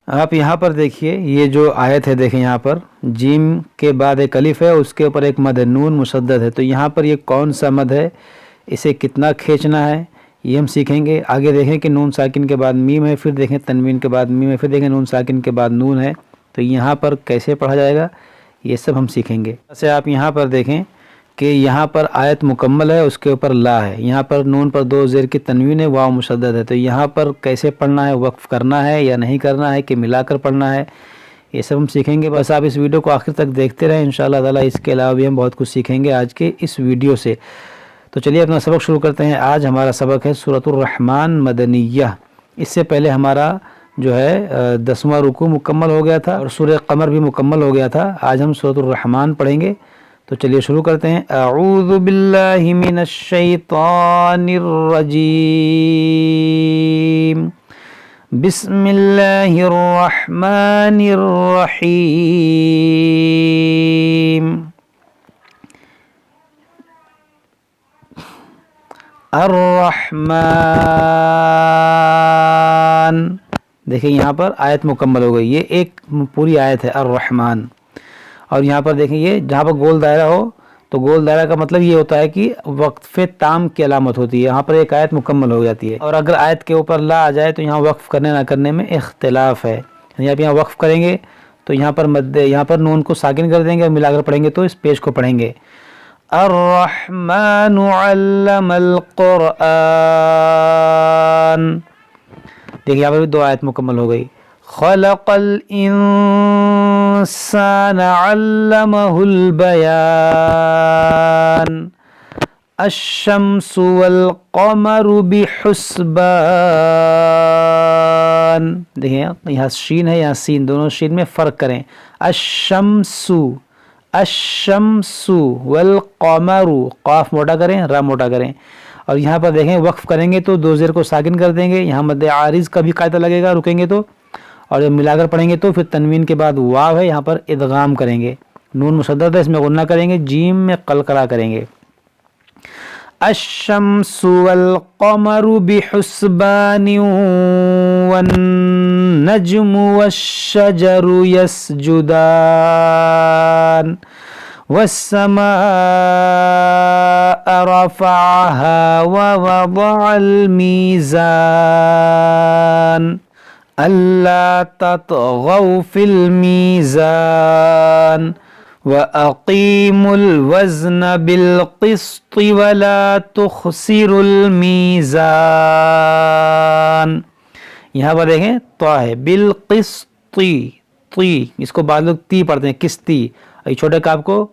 آپ یہاں پر دیکھیے یہ جو آیت ہے، دیکھیں یہاں پر جیم کے بعد ایک الف ہے، اس کے اوپر ایک مد ہے، نون مشدد ہے، تو یہاں پر یہ کون سا مد ہے، اسے کتنا کھینچنا ہے یہ ہم سیکھیں گے۔ آگے دیکھیں کہ نون ساکن کے بعد میم ہے، پھر دیکھیں تنوین کے بعد میم ہے، پھر دیکھیں نون ساکن کے بعد نون ہے، تو یہاں پر کیسے پڑھا جائے گا یہ سب ہم سیکھیں گے۔ جیسے آپ یہاں پر دیکھیں کہ یہاں پر آیت مکمل ہے، اس کے اوپر لا ہے، یہاں پر نون پر دو زیر کی تنوین ہے، واو مشدد ہے، تو یہاں پر کیسے پڑھنا ہے، وقف کرنا ہے یا نہیں کرنا ہے کہ ملا کر پڑھنا ہے، یہ سب ہم سیکھیں گے۔ بس آپ اس ویڈیو کو آخر تک دیکھتے رہیں، انشاءاللہ تعالی اس کے علاوہ بھی ہم بہت کچھ سیکھیں گے آج کے اس ویڈیو سے۔ تو چلیے اپنا سبق شروع کرتے ہیں۔ آج ہمارا سبق ہے سورۃ الرحمن مدنیہ۔ اس سے پہلے ہمارا جو ہے 10واں رکوع مکمل ہو گیا تھا اور سورہ قمر بھی مکمل ہو گیا تھا۔ آج ہم سورۃ الرحمن پڑھیں گے، تو چلیے شروع کرتے ہیں۔ اعوذ باللہ من الشیطان الرجیم، بسم اللہ الرحمن الرحیم۔ الرحمن، دیکھیں یہاں پر آیت مکمل ہو گئی، یہ ایک پوری آیت ہے الرحمن۔ اور یہاں پر دیکھیں یہ جہاں پر گول دائرہ ہو تو گول دائرہ کا مطلب یہ ہوتا ہے کہ وقف تام کی علامت ہوتی ہے، یہاں پر ایک آیت مکمل ہو جاتی ہے۔ اور اگر آیت کے اوپر لا آ جائے تو یہاں وقف کرنے نہ کرنے میں اختلاف ہے، یعنی آپ یہاں وقف کریں گے تو یہاں پر نون کو ساکن کر دیں گے اور ملا کر پڑھیں گے تو اس پیش کو پڑھیں گے۔ الرحمن علم القرآن، دیکھیں یہاں پر بھی دو آیت مکمل ہو گئی۔ خلق الانسان علمہ البیان، الشمس والقمر بحسبان، دیکھیں یہاں شین ہے یہاں سین، دونوں شین میں فرق کریں۔ الشمس، الشمس والقمر، قاف موٹا کریں را موٹا کریں۔ اور یہاں پر دیکھیں وقف کریں گے تو دو زیر کو ساکن کر دیں گے، یہاں مد عارض کا بھی قاعدہ لگے گا رکیں گے تو، اور جب ملا کر پڑھیں گے تو پھر تنوین کے بعد واو ہے، یہاں پر ادغام کریں گے، نون مشدد ہے اس میں غنہ کریں گے، جیم میں قلقلہ کریں گے۔ الشمس والقمر بحسبان والنجم والشجر يسجدان والسماء رفعها ووضع الميزان ألا تطغوا في الميزان وَأَقِيمُوا الْوَزْنَ بِالْقِسْطِ وَلَا تُخْسِرُوا الْمِيزَانَ، یہاں پر دیکھیں تو ہے بالقسط، تی اس کو بعض لوگ تی پڑھتے ہیں قسطی، چھوٹے کاف کو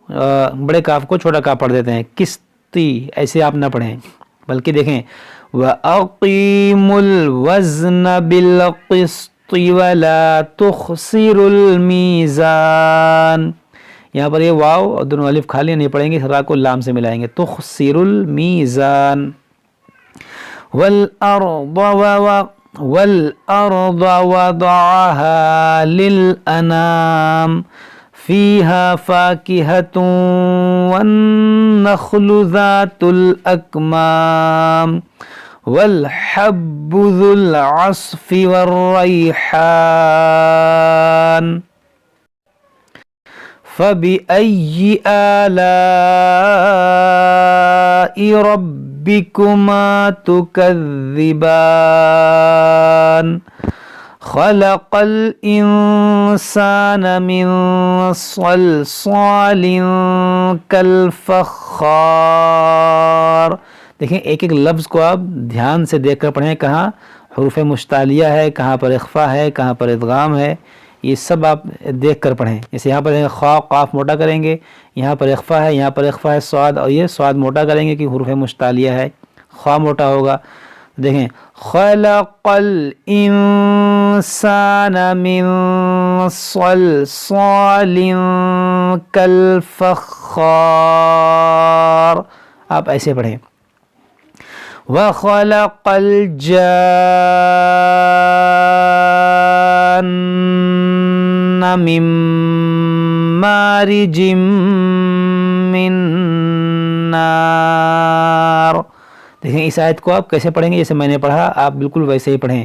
بڑے کاف کو چھوٹا کاف پڑھ دیتے ہیں، قسطی، ایسے آپ نہ پڑھیں بلکہ دیکھیں وَأَقِيمُوا الْوَزْنَ بِالْقِسْطِ وَلَا تُخْسِرُوا الْمِيزَانَ، یہاں پر یہ واو اور دونوں الف خالی نہیں پڑھیں گے، را کو لام سے ملائیں گے، تخسر المیزان۔ والارض وضعها للانام فيها فاكهة والنخل ذات الاكمام والحب ذو العصف والريحان فَبِأَيِّ آلَاءِ رَبِّكُمَا تُكَذِّبَانِ خَلَقَ الْإِنسَانَ مِنْ صَلْصَالٍ كَالْفَخَّارِ، دیکھیں ایک ایک لفظ کو آپ دھیان سے دیکھ کر پڑھیں، کہاں حروف مشتعلیہ ہے، کہاں پر اخفا ہے، کہاں پر ادغام ہے، یہ سب آپ دیکھ کر پڑھیں۔ جیسے یہاں پر خا قاف موٹا کریں گے، یہاں پر اخفا ہے، یہاں پر اخفا ہے صاد، اور یہ صاد موٹا کریں گے کہ حروف مشتعلیہ ہے، خا موٹا ہوگا۔ دیکھیں خلق الانسان من صلصال کالفخار، آپ ایسے پڑھیں۔ وَخَلَقَ الْجَانَّ مِن مَّارِجٍ مِّن نَّارٍ، دیکھیں اس آیت کو آپ کیسے پڑھیں گے، جیسے میں نے پڑھا آپ بالکل ویسے ہی پڑھیں۔